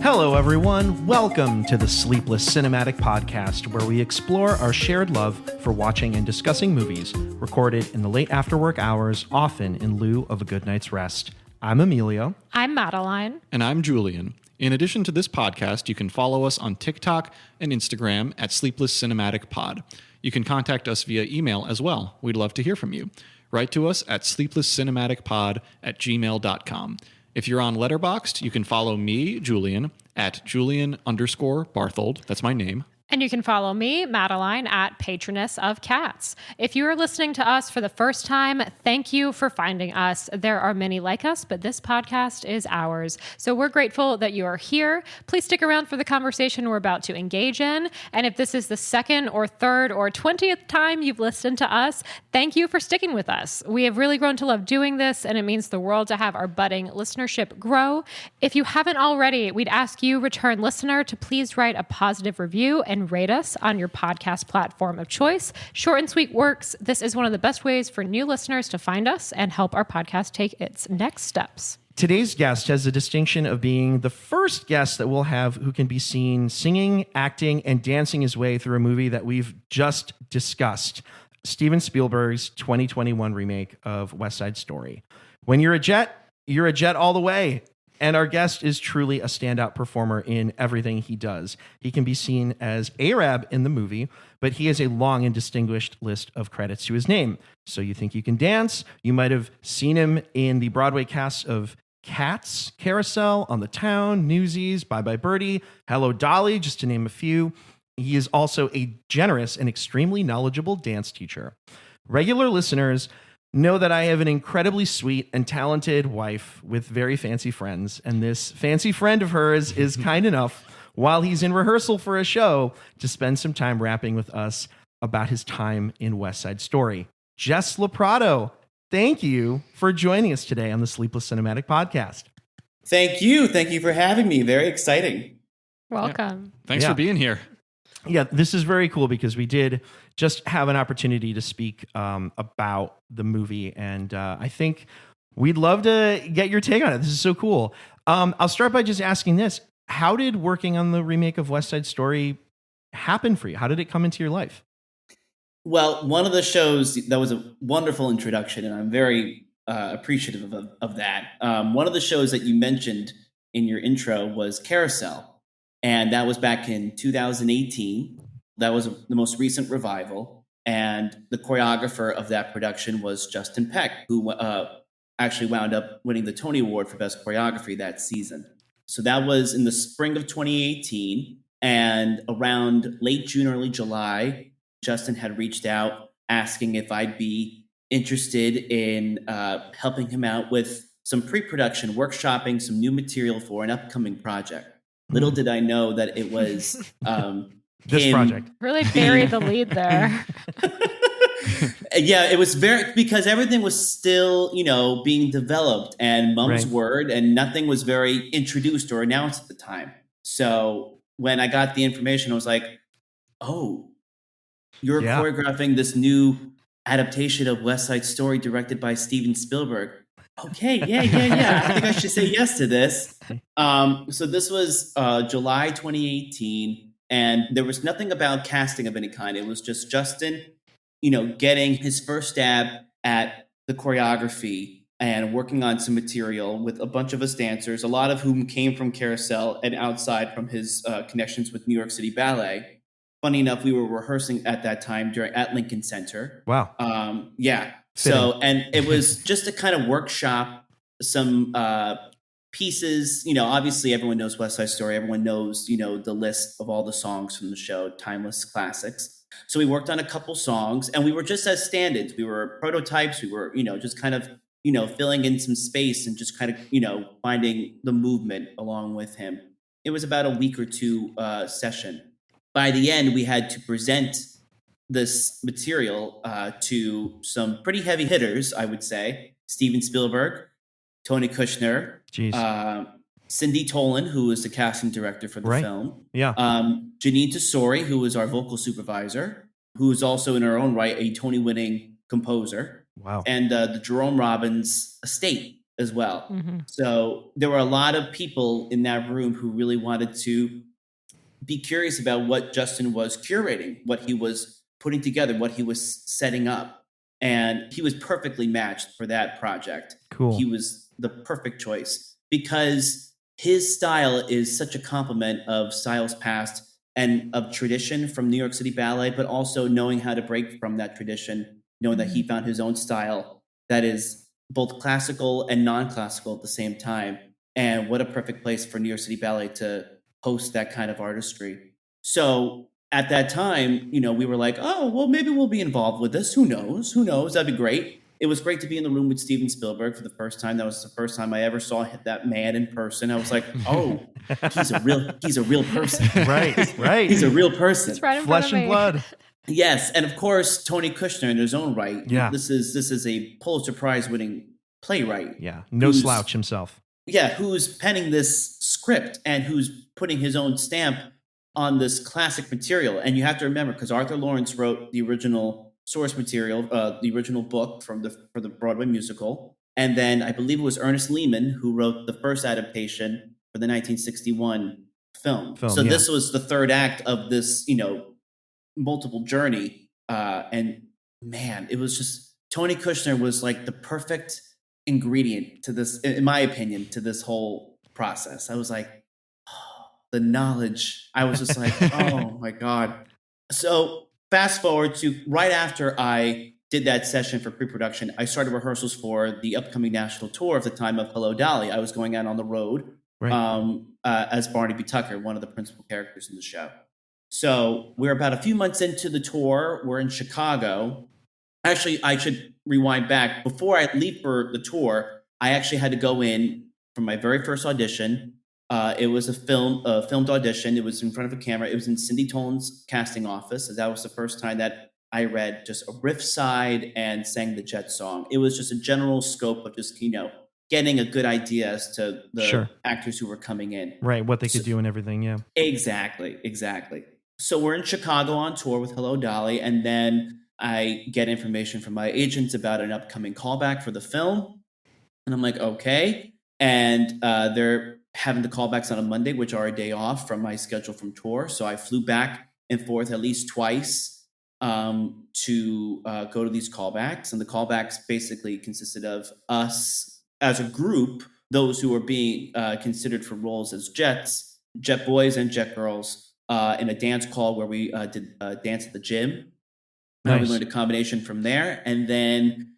Hello, everyone. Welcome to the Sleepless Cinematic Podcast, where we explore our shared love for watching and discussing movies recorded in the late after-work hours, often in lieu of a good night's rest. I'm Emilio. I'm Madeline. And I'm Julian. In addition to this podcast, you can follow us on TikTok and Instagram at Sleepless Cinematic Pod. You can contact us via email as well. We'd love to hear from you. Write to us at sleeplesscinematicpod@gmail.com. If you're on Letterboxd, you can follow me, Julian, at Julian_Barthold. That's my name. And you can follow me, Madeline, at Patroness of Cats. If you are listening to us for the first time, thank you for finding us. There are many like us, but this podcast is ours. So we're grateful that you are here. Please stick around for the conversation we're about to engage in. And if this is the second or third or 20th time you've listened to us, thank you for sticking with us. We have really grown to love doing this, and it means the world to have our budding listenership grow. If you haven't already, we'd ask you, return listener, to please write a positive review and rate us on your podcast platform of choice. Short and sweet works. This is one of the best ways for new listeners to find us and help our podcast take its next steps. Today's guest has the distinction of being the first guest that we'll have who can be seen singing, acting, and dancing his way through a movie that we've just discussed, Steven Spielberg's 2021 remake of West Side Story. When you're a jet all the way. And our guest is truly a standout performer in everything he does. He can be seen as A-Rab in the movie, but he has a long and distinguished list of credits to his name. So You Think You Can Dance? You might have seen him in the Broadway cast of Cats, Carousel, On the Town, Newsies, Bye Bye Birdie, Hello Dolly, just to name a few. He is also a generous and extremely knowledgeable dance teacher. Regular listeners know that I have an incredibly sweet and talented wife with very fancy friends, and this fancy friend of hers is kind enough, while he's in rehearsal for a show, to spend some time rapping with us about his time in West Side Story. Jess LeProtto, thank you for joining us today on the Sleepless Cinematic Podcast. Thank you. Thank you for having me. Very exciting. Welcome. Yeah. Thanks for being here. Yeah, this is very cool because we did just have an opportunity to speak about the movie, and I think we'd love to get your take on it. This is so cool. I'll start by just asking this. How did working on the remake of West Side Story happen for you? How did it come into your life? Well, one of the shows that was a wonderful introduction, and I'm very appreciative of that. One of the shows that you mentioned in your intro was Carousel. And that was back in 2018. That was the most recent revival. And the choreographer of that production was Justin Peck, who actually wound up winning the Tony Award for Best Choreography that season. So that was in the spring of 2018. And around late June, early July, Justin had reached out asking if I'd be interested in helping him out with some pre-production, workshopping some new material for an upcoming project. Little did I know that it was this project. Really buried the lead there. Yeah, it was because everything was still, being developed and mum's word, and nothing was very introduced or announced at the time. So when I got the information, I was like, oh, you're choreographing this new adaptation of West Side Story directed by Steven Spielberg. Okay, yeah. I think I should say yes to this. So this was July 2018, and there was nothing about casting of any kind. It was just Justin, getting his first stab at the choreography and working on some material with a bunch of us dancers, a lot of whom came from Carousel and outside from his connections with New York City Ballet. Funny enough, we were rehearsing at that time at Lincoln Center. Wow. Yeah. So, and it was just to kind of workshop some pieces. Obviously everyone knows West Side Story. Everyone knows, the list of all the songs from the show, timeless classics. So we worked on a couple songs, and we were just as stand-ins. We were prototypes. We were, just kind of, filling in some space and just kind of, finding the movement along with him. It was about a week or two session. By the end, we had to present this material to some pretty heavy hitters, I would say. Steven Spielberg, Tony Kushner, Cindy Tolan, who was the casting director for the film. Yeah. Janine Tesori, who was our vocal supervisor, who is also in her own right a Tony-winning composer. Wow. And the Jerome Robbins estate. as well. Mm-hmm. So there were a lot of people in that room who really wanted to be curious about what Justin was curating, what he was putting together, what he was setting up. And he was perfectly matched for that project. Cool. He was the perfect choice because his style is such a complement of styles past and of tradition from New York City Ballet, but also knowing how to break from that tradition, knowing that he found his own style that is both classical and non-classical at the same time. And what a perfect place for New York City Ballet to host that kind of artistry. So at that time, we were like, oh, well, maybe we'll be involved with this. Who knows? That'd be great. It was great to be in the room with Steven Spielberg for the first time. That was the first time I ever saw that man in person. I was like, oh, he's a real person. Right. He's a real person. It's right in Flesh front and of me. blood. Yes. And of course, Tony Kushner in his own right. Yeah. This is a Pulitzer Prize winning playwright. Yeah. No slouch himself. Yeah. Who's penning this script and who's putting his own stamp on this classic material. And you have to remember, because Arthur Lawrence wrote the original source material, the original book for the Broadway musical. And then I believe it was Ernest Lehman who wrote the first adaptation for the 1961 film. So yeah. This was the third act of this, multiple journey. And man, it was just, Tony Kushner was like the perfect ingredient to this, in my opinion, to this whole process. I was like, the knowledge. I was just like, oh my God. So fast forward to right after I did that session for pre-production, I started rehearsals for the upcoming national tour of the time of Hello, Dolly. I was going out on the road as Barnaby Tucker, one of the principal characters in the show. So we're about a few months into the tour. We're in Chicago. Actually, I should rewind back. Before I leave for the tour, I actually had to go in for my very first audition. It was a filmed audition. It was in front of a camera. It was in Cindy Tolan's casting office. That was the first time that I read just a riff side and sang the Jet song. It was just a general scope of just, getting a good idea as to the actors who were coming in. Right, what they could do and everything, yeah. Exactly. So we're in Chicago on tour with Hello, Dolly, and then I get information from my agents about an upcoming callback for the film. And I'm like, okay. And they're having the callbacks on a Monday, which are a day off from my schedule from tour. So I flew back and forth at least twice to go to these callbacks. And the callbacks basically consisted of us as a group, those who were being considered for roles as Jets, Jet Boys and Jet Girls, in a dance call where we did dance at the gym. Nice. We learned a combination from there. And then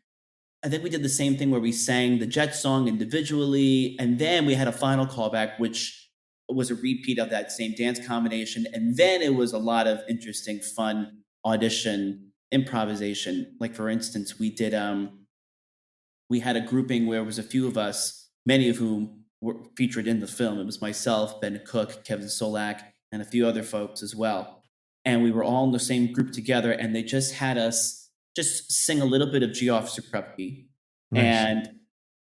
I think we did the same thing where we sang the Jet song individually. And then we had a final callback, which was a repeat of that same dance combination. And then it was a lot of interesting, fun audition improvisation. Like, for instance, we did, we had a grouping where it was a few of us, many of whom were featured in the film. It was myself, Ben Cook, Kevin Solak, and a few other folks as well. And we were all in the same group together, and they just had us just sing a little bit of G Officer Krupke. Nice. And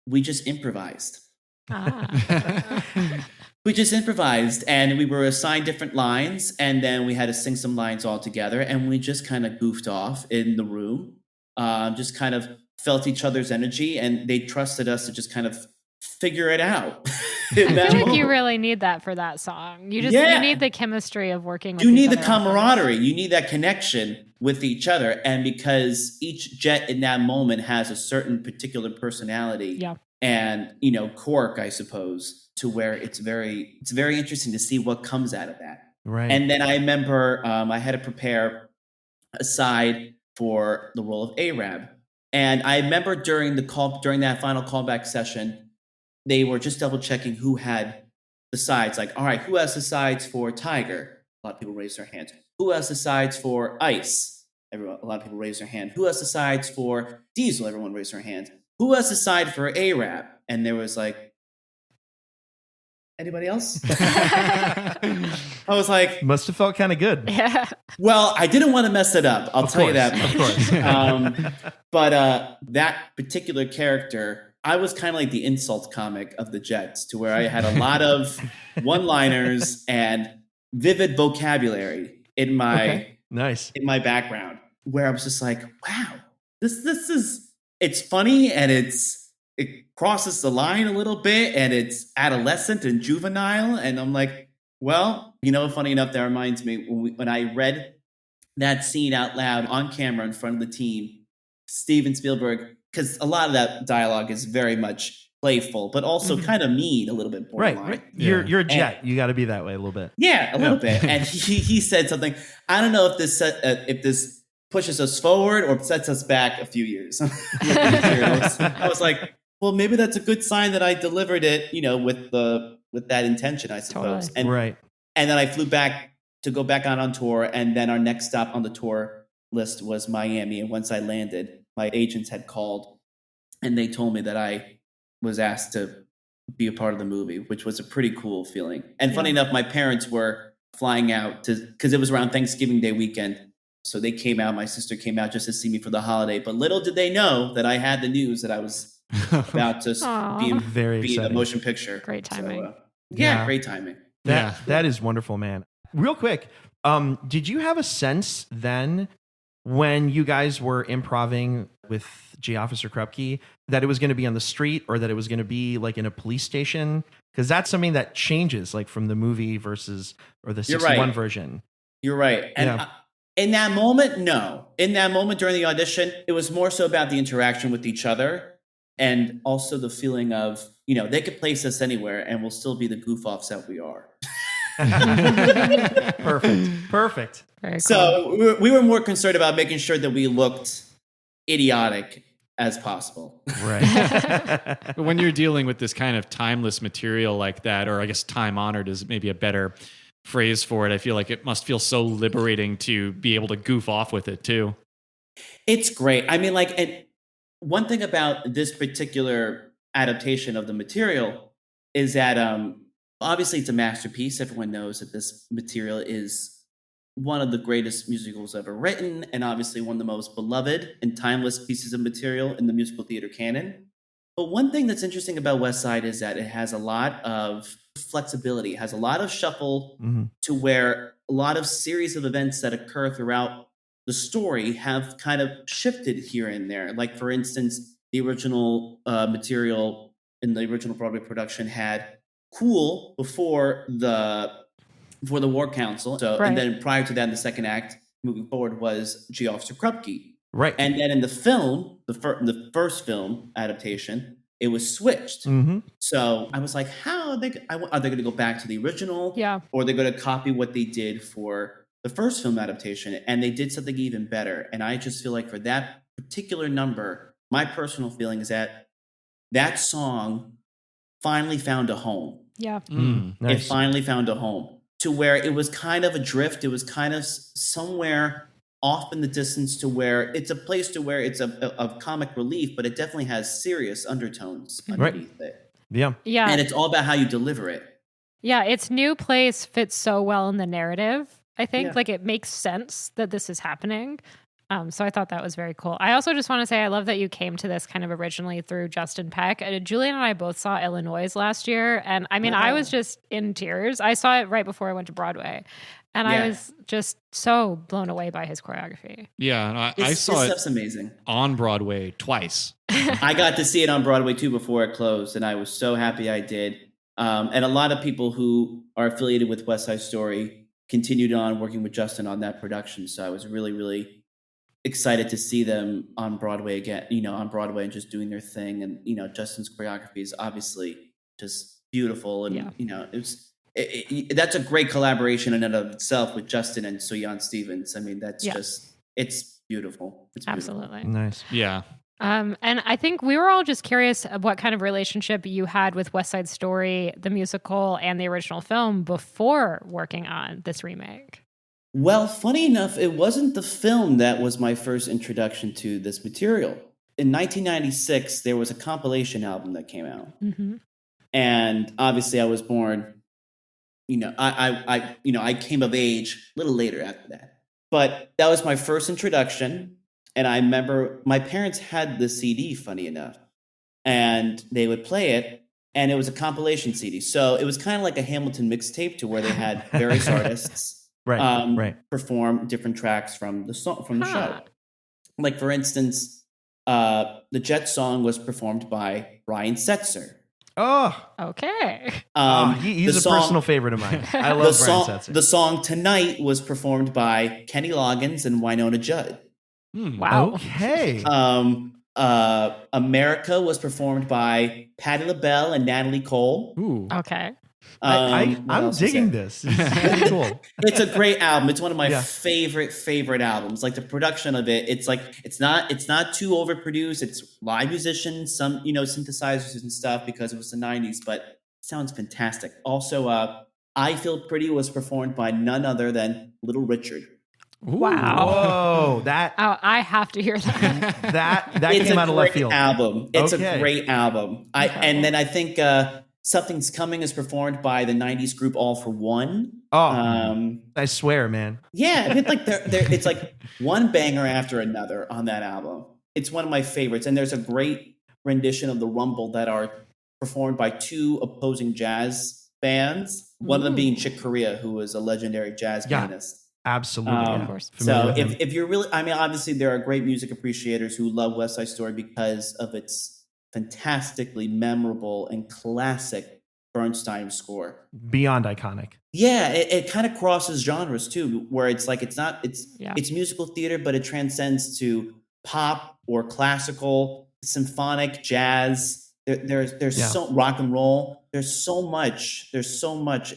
we just improvised. We just improvised, and we were assigned different lines, and then we had to sing some lines all together, and we just kind of goofed off in the room, just kind of felt each other's energy, and they trusted us to just kind of figure it out. I feel like you really need that for that song. You need the chemistry of working with you need each the other camaraderie. You need that connection with each other. And because each jet in that moment has a certain particular personality and, quirk, I suppose, to where it's very interesting to see what comes out of that. Right. And then I remember I had to prepare a side for the role of A-Rab. And I remember during that final callback session, they were just double checking who had the sides. Like, all right, who has the sides for Tiger? A lot of people raised their hands. Who has the sides for Ice? A lot of people raised their hand. Who has the sides for Diesel? Everyone raised their hand. Who has the side for A-Rab? And there was like, anybody else? I was like, must have felt kind of good. Yeah. Well, I didn't want to mess it up. I'll tell you that much. Of course. But that particular character, I was kind of like the insult comic of the Jets, to where I had a lot of one-liners and vivid vocabulary in my background, where I was just like, wow, this is, it's funny and it's it crosses the line a little bit and it's adolescent and juvenile. And I'm like, well, funny enough, that reminds me when I read that scene out loud on camera in front of the team, Steven Spielberg, because a lot of that dialogue is very much playful, but also kind of mean a little bit borderline. Right. You're a jet. You got to be that way a little bit. Yeah, a little bit. And he said something. I don't know if this pushes us forward or sets us back a few years. I was like, well, maybe that's a good sign that I delivered it, with that intention, I suppose. Totally. And then I flew back to go back on tour. And then our next stop on the tour list was Miami. And once I landed, my agents had called and they told me that I was asked to be a part of the movie, which was a pretty cool feeling. And funny enough, my parents were flying out because it was around Thanksgiving Day weekend. So they came out, my sister came out just to see me for the holiday. But little did they know that I had the news that I was about to be in a motion picture. Great timing. So, great timing. That is wonderful, man. Real quick, did you have a sense then when you guys were improvising with J. Officer Krupke that it was going to be on the street or that it was going to be like in a police station? Because that's something that changes like from the movie or the 61 version. You're right. And in that moment, no. In that moment during the audition, it was more so about the interaction with each other and also the feeling of, they could place us anywhere and we'll still be the goof-offs that we are. Perfect. Very cool. So we were more concerned about making sure that we looked idiotic as possible. Right. When you're dealing with this kind of timeless material like that, or I guess time-honored is maybe a better phrase for it, I feel like it must feel so liberating to be able to goof off with it too. It's great. I mean, and one thing about this particular adaptation of the material is that obviously it's a masterpiece. Everyone knows that this material is one of the greatest musicals ever written, and obviously one of the most beloved and timeless pieces of material in the musical theater canon. But one thing that's interesting about West Side is that it has a lot of flexibility, it has a lot of shuffle to where a lot of series of events that occur throughout the story have kind of shifted here and there. Like, for instance, the original material in the original Broadway production had Cool before the War Council. So, and then prior to that, in the second act, moving forward, was J. Officer Krupke. Right. And then in the film, the first film adaptation, it was switched. So I was like, how are they going to go back to the original? Yeah. Or are they going to copy what they did for the first film adaptation? And they did something even better. And I just feel like for that particular number, my personal feeling is that that song finally found a home. Yeah. Nice. It finally found a home to where it was kind of adrift. It was kind of somewhere off in the distance to where it's a place to where it's of comic relief, but it definitely has serious undertones underneath it. Yeah. Yeah. And it's all about how you deliver it. Yeah. Its new place fits so well in the narrative. I think like it makes sense that this is happening. So I thought that was very cool. I also just want to say I love that you came to this kind of originally through Justin Peck. Julian and I both saw Illinois last year. And I mean, I was just in tears. I saw it right before I went to Broadway. And I was just so blown away by his choreography. Yeah, and I saw it stuff's amazing. On Broadway twice. I got to see it on Broadway too before it closed, and I was so happy I did. And a lot of people who are affiliated with West Side Story continued on working with Justin on that production. So I was really, really excited to see them on Broadway again, on Broadway and just doing their thing. And, Justin's choreography is obviously just beautiful. And, that's a great collaboration in and of itself with Justin and Soyan Stevens. I mean, that's just, it's beautiful. It's beautiful. Absolutely. Nice. Yeah. And I think we were all just curious of what kind of relationship you had with West Side Story, the musical, and the original film before working on this remake. Well, funny enough, it wasn't the film that was my first introduction to this material. In 1996, there was a compilation album that came out. And obviously I was born, I came of age a little later after that. But that was my first introduction. And I remember my parents had the CD, funny enough, and they would play it. And it was a compilation CD. So it was kind of like a Hamilton mixtape to where they had various artists perform different tracks from the show. Like, for instance, the Jet song was performed by Brian Setzer. Oh, Okay. he's a song- personal favorite of mine. I love The Brian song, Setzer. the song Tonight was performed by Kenny Loggins and Winona Judd. Wow. Okay. America was performed by Patti LaBelle and Natalie Cole. Ooh. Okay. What I'm else is digging there? this. This is really cool. It's a great album. It's one of my Yeah. favorite albums. Like the production of it, it's not too overproduced. It's live musicians, some synthesizers and stuff because it was the 90s, but it sounds fantastic. Also, I Feel Pretty was performed by none other than Little Richard. Wow. Whoa, that Oh, I have to hear that. that It's came a out of left great field. album. It's Okay. a great album. And then I think Something's Coming is performed by the 90s group All for One. Oh, I swear, man. Yeah, it's like it's like one banger after another on that album. It's one of my favorites, and there's a great rendition of the Rumble that are performed by two opposing jazz bands. One of them being Chick Corea, who was a legendary jazz pianist. Absolutely, of course. Familiar So with him. if you're really, I mean, obviously there are great music appreciators who love West Side Story because of its fantastically memorable and classic Bernstein score. Beyond iconic. Yeah, it kind of crosses genres too, where it's like it's Yeah. musical theater, but it transcends to pop or classical, symphonic, jazz. There's so rock and roll. There's so much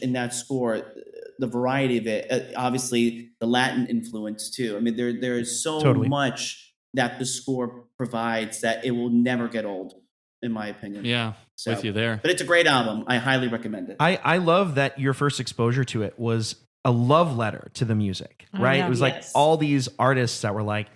in that score. The variety of it, obviously the Latin influence too. I mean, there is so much that the score provides that it will never get old, in my opinion. Yeah, So, with you there. But it's a great album. I highly recommend it. I love that your first exposure to it was a love letter to the music, right? yeah. It was like Yes. all these artists that were like,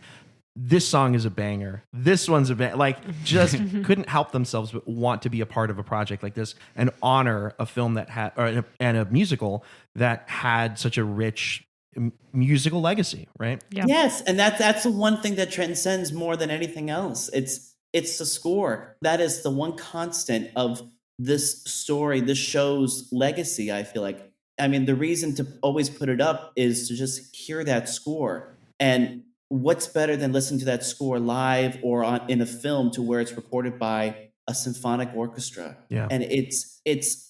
this song is a banger. This one's a banger. Like, just couldn't help themselves but want to be a part of a project like this and honor a film that had, and a musical that had such a rich musical legacy, right? Yeah. Yes, and that's the one thing that transcends more than anything else. It's the score. That is the one constant of this story, this show's legacy, I feel like. I mean, the reason to always put it up is to just hear that score. And what's better than listening to that score live or in a film to where it's recorded by a symphonic orchestra? Yeah. And it's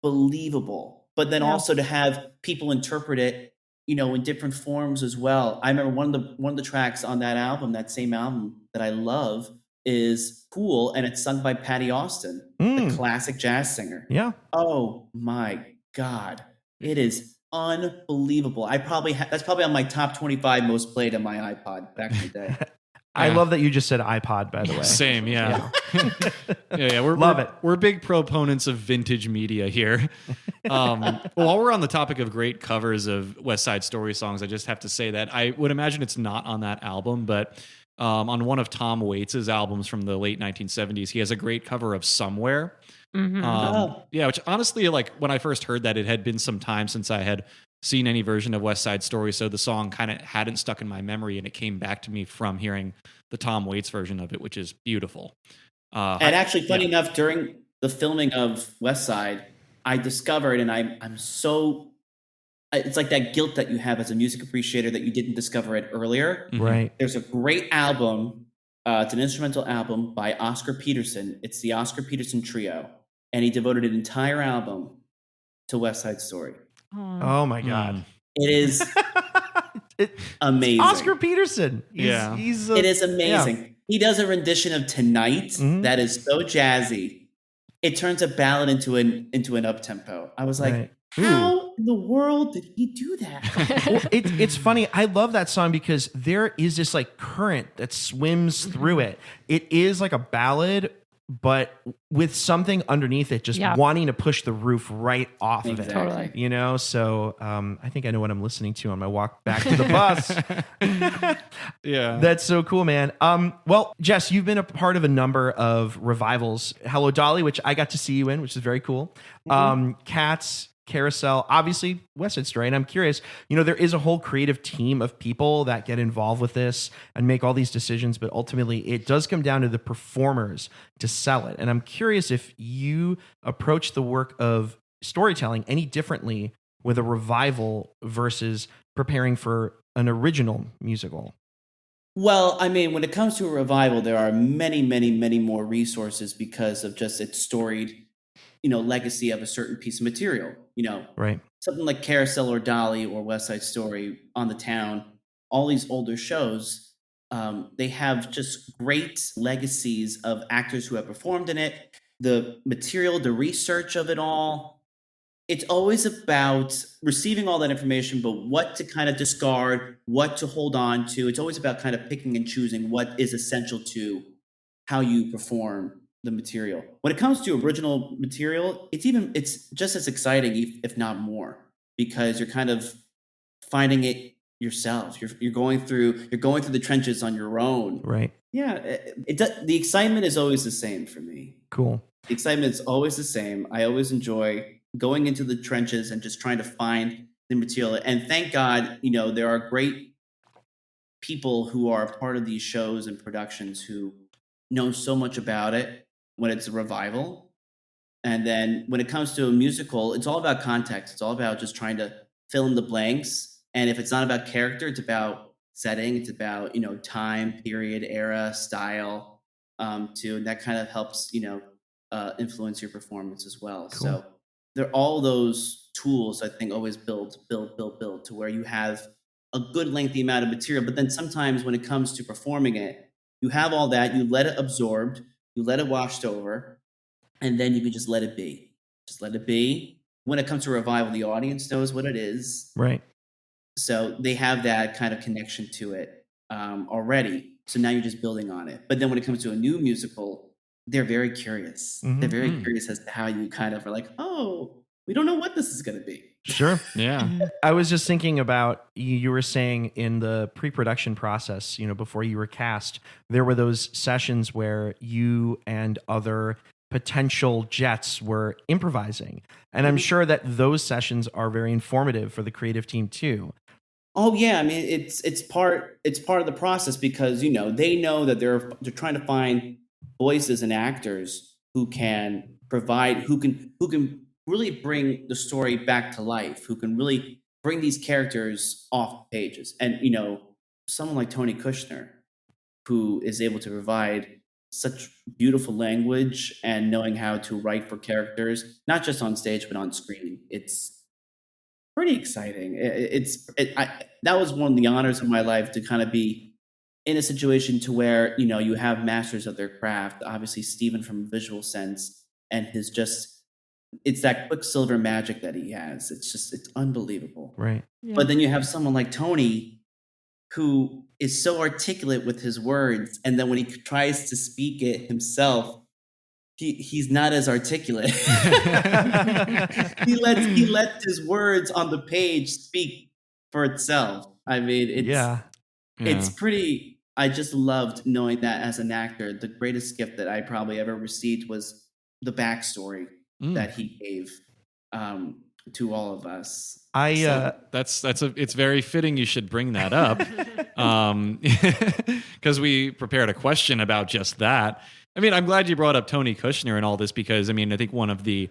unbelievable. But then also to have people interpret it, in different forms as well. I remember one of the tracks on that album, that same album that I love, is Cool, and it's sung by Patty Austin, the classic jazz singer. Yeah. Oh my God. It is unbelievable. That's probably on my top 25 most played on my iPod back in the day. I love that you just said iPod, by the way. Same, yeah. Yeah. Love it. We're big proponents of vintage media here. While we're on the topic of great covers of West Side Story songs, I just have to say that I would imagine it's not on that album, but on one of Tom Waits' albums from the late 1970s, he has a great cover of Somewhere. Yeah, which honestly, like when I first heard that, it had been some time since I had seen any version of West Side Story, so the song kind of hadn't stuck in my memory, and it came back to me from hearing the Tom Waits version of it, which is beautiful. And actually, funny enough, during the filming of West Side, I discovered, and I'm so, it's like that guilt that you have as a music appreciator that you didn't discover it earlier. Right. There's a great album. It's an instrumental album by Oscar Peterson. It's the Oscar Peterson Trio, and he devoted an entire album to West Side Story. Oh my God. It is amazing. Oscar Peterson. Yeah. It is amazing. He does a rendition of Tonight that is so jazzy. It turns a ballad into an up tempo. I was like, how in the world did he do that? Well, it's funny. I love that song because there is this like current that swims through it. It is like a ballad, but with something underneath it, just wanting to push the roof right off of it. Totally. So I think I know what I'm listening to on my walk back to the bus. Yeah. That's so cool, man. Well, Jess, you've been a part of a number of revivals. Hello, Dolly, which I got to see you in, which is very cool. Cats, Carousel, obviously West Side Story. And I'm curious, there is a whole creative team of people that get involved with this and make all these decisions, but ultimately it does come down to the performers to sell it. And I'm curious if you approach the work of storytelling any differently with a revival versus preparing for an original musical. Well, I mean, when it comes to a revival, there are many, many, many more resources because of just its storied, legacy of a certain piece of material. Right. Something like Carousel or Dolly or West Side Story on the Town, all these older shows, they have just great legacies of actors who have performed in it. The material, the research of it all, it's always about receiving all that information, but what to kind of discard, what to hold on to. It's always about kind of picking and choosing what is essential to how you perform the material. When it comes to original material, it's just as exciting, if not more, because you're kind of finding it yourself. You're going through the trenches on your own. Right. Yeah, the excitement is always the same for me. Cool. The excitement is always the same. I always enjoy going into the trenches and just trying to find the material. And thank God, there are great people who are part of these shows and productions who know so much about it when it's a revival. And then when it comes to a musical, it's all about context. It's all about just trying to fill in the blanks. And if it's not about character, it's about setting. It's about, time, period, era, style, too. And that kind of helps, influence your performance as well. Cool. So they're all those tools, I think, always build to where you have a good lengthy amount of material. But then sometimes when it comes to performing it, you have all that, you let it absorbed, you let it washed over, and then you can just let it be. Just let it be. When it comes to revival, the audience knows what it is. Right. So they have that kind of connection to it already. So now you're just building on it. But then when it comes to a new musical, they're very curious. Mm-hmm. They're very curious as to how you kind of are like, oh, we don't know what this is going to be. Sure. Yeah. I was just thinking about, you were saying in the pre-production process, before you were cast, there were those sessions where you and other potential Jets were improvising. And I'm sure that those sessions are very informative for the creative team too. Oh yeah, I mean it's part of the process because they know that they're trying to find voices and actors who can provide, who can really bring the story back to life, who can really bring these characters off the pages. And someone like Tony Kushner, who is able to provide such beautiful language and knowing how to write for characters, not just on stage but on screen. It's pretty exciting. That was one of the honors of my life, to kind of be in a situation to where you have masters of their craft. Obviously, Steven from a visual sense, and it's that Quicksilver magic that he has. It's unbelievable. Right. Yeah. But then you have someone like Tony, who is so articulate with his words, and then when he tries to speak it himself, he's not as articulate. he lets his words on the page speak for itself. I mean, it's pretty. I just loved knowing that as an actor. The greatest gift that I probably ever received was the backstory that he gave to all of us. It's very fitting you should bring that up, because we prepared a question about just that. I mean, I'm glad you brought up Tony Kushner and all this, because I mean, I think one of the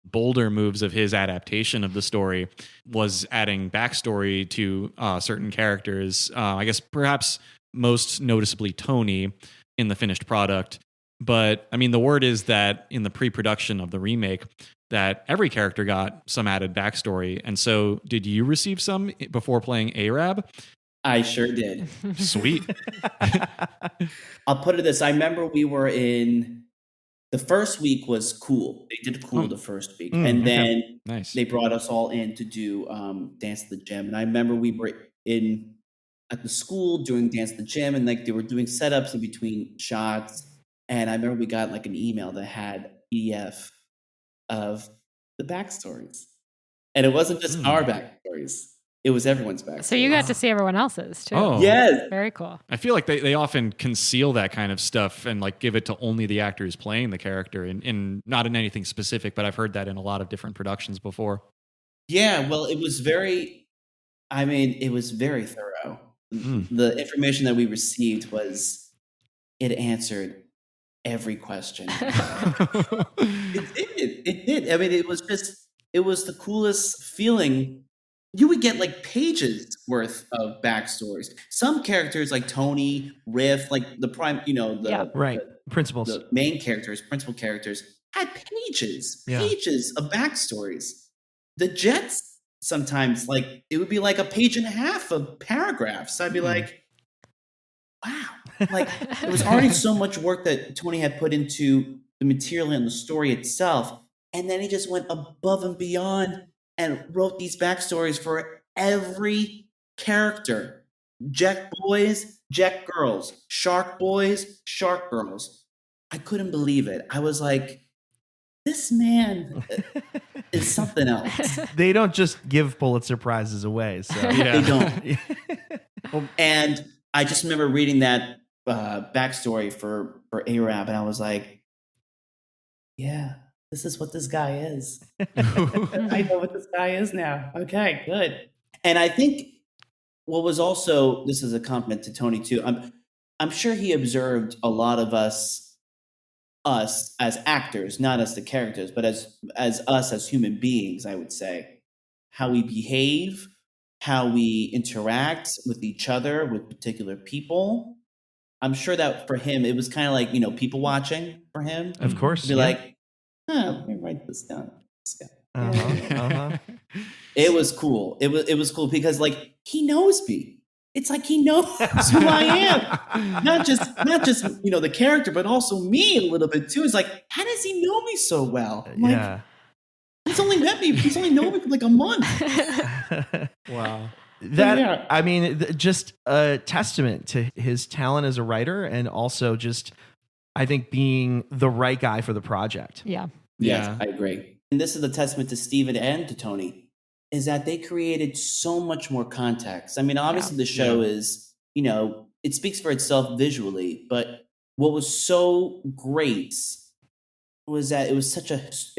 bolder moves of his adaptation of the story was adding backstory to certain characters. I guess perhaps most noticeably Tony in the finished product. But I mean, the word is that in the pre-production of the remake, that every character got some added backstory. And so did you receive some before playing A-Rab? I sure did. Sweet. I'll put it this. I remember we were in, the first week was Cool. They did Cool the first week. And then they brought us all in to do Dance at the Gym. And I remember we were at the school doing Dance at the Gym, and like they were doing setups in between shots. And I remember we got like an email that had PDF of the backstories. And it wasn't just our backstories. It was everyone's backstory. So you got to see everyone else's too. Oh. Yes. Very cool. I feel like they often conceal that kind of stuff and like give it to only the actors playing the character, and not in anything specific, but I've heard that in a lot of different productions before. Yeah, well, it was very thorough. The information that we received it answered every question. It did. I mean, it was the coolest feeling you would get like pages worth of backstories. Some characters like Tony, Riff, like the prime, Principals. the main characters, principal characters, had pages of backstories. The Jets sometimes, like, it would be like a page and a half of paragraphs. I'd be like, wow. Like, there was already so much work that Tony had put into the material and the story itself. And then he just went above and beyond and wrote these backstories for every character. Jet boys, jet girls, shark boys, shark girls. I couldn't believe it. I was like, this man is something else. They don't just give Pulitzer Prizes away. So They don't. And I just remember reading that backstory for A-Rab, and I was like, yeah, this is what this guy is. I know what this guy is now. Okay, good. And I think what was also, this is a compliment to Tony too, I'm sure he observed a lot of us as actors, not as the characters, but as us as human beings, I would say, how we behave, how we interact with each other, with particular people. I'm sure that for him, it was kind of like, people watching for him. Of course. Be like, let me write this down. Uh-huh. It was cool. It was cool because, like, he knows me. It's like he knows who I am. Not just the character, but also me a little bit too. It's like, how does he know me so well? I'm like, he's only met me. He's only known me for like a month. Wow. I mean, just a testament to his talent as a writer, and also just, I think, being the right guy for the project. Yeah. Yes, I agree. And this is a testament to Steven and to Tony, is that they created so much more context. I mean, obviously the show is, it speaks for itself visually, but what was so great was that it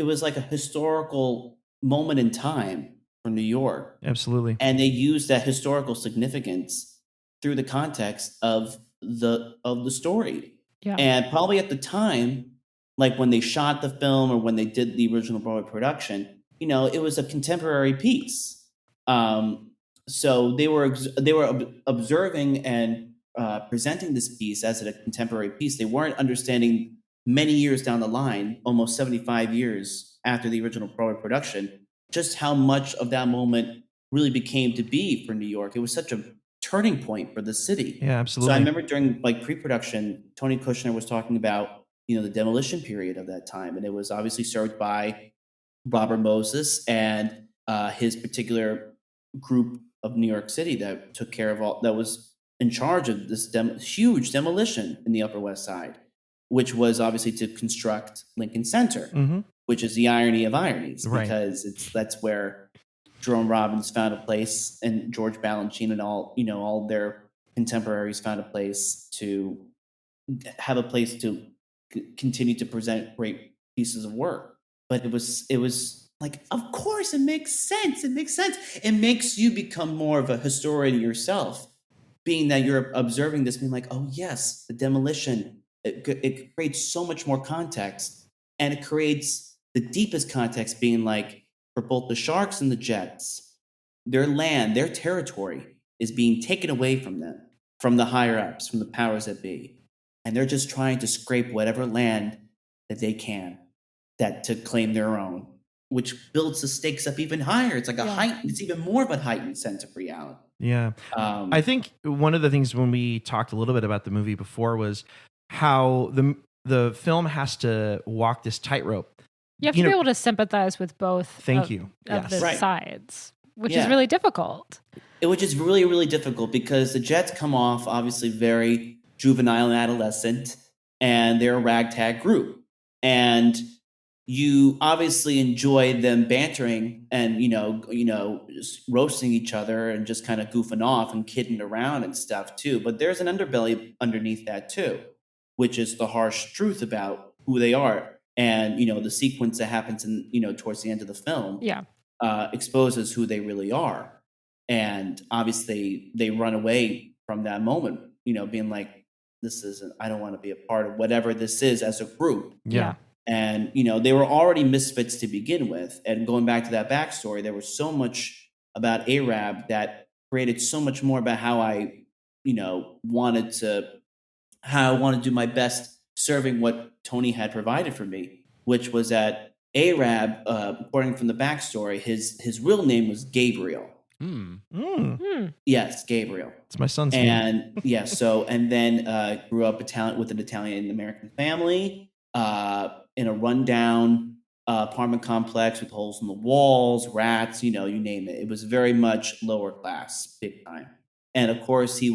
was like a historical moment in time for New York. Absolutely. And they used that historical significance through the context of the story. Yeah. And probably at the time, like when they shot the film or when they did the original Broadway production, it was a contemporary piece. So they were observing and presenting this piece as a contemporary piece. They weren't understanding many years down the line, almost 75 years after the original Broadway production, just how much of that moment really became to be for New York. It was such a turning point for the city. Yeah, absolutely. So I remember during like pre-production, Tony Kushner was talking about, the demolition period of that time. And it was obviously served by Robert Moses and his particular group of New York City that took care of that was in charge of this huge demolition in the Upper West Side, which was obviously to construct Lincoln Center, which is the irony of ironies, because that's where Jerome Robbins found a place, and George Balanchine and all their contemporaries found a place to have a place to continue to present great pieces of work. But it was like, of course, it makes sense. It makes sense. It makes you become more of a historian yourself, being that you're observing this, being like, oh yes, the demolition. It creates so much more context, and it creates the deepest context, being like, for both the Sharks and the Jets, their land, their territory is being taken away from them, from the higher ups, from the powers that be. And they're just trying to scrape whatever land that they can to claim their own, which builds the stakes up even higher. It's like it's even more of a heightened sense of reality. Yeah. I think one of the things when we talked a little bit about the movie before was how the film has to walk this tightrope. You have to be able to sympathize with both of the sides, which is really difficult. Which is really, really difficult because the Jets come off obviously very juvenile and adolescent, and they're a ragtag group. And you obviously enjoy them bantering and, just roasting each other and just kind of goofing off and kidding around and stuff too. But there's an underbelly underneath that too, which is the harsh truth about who they are. And, the sequence that happens in, towards the end of the film exposes who they really are. And obviously they run away from that moment, being like, I don't want to be a part of whatever this is as a group. Yeah. And, they were already misfits to begin with. And going back to that backstory, there was so much about A-Rab that created so much more about how I, wanted to do my best serving what Tony had provided for me, which was that A-Rab, according from the backstory, his real name was Gabriel. Yes, Gabriel. It's my son's name. And and then grew up with an Italian American family in a rundown apartment complex with holes in the walls, rats, you name it. It was very much lower class, big time. And of course, he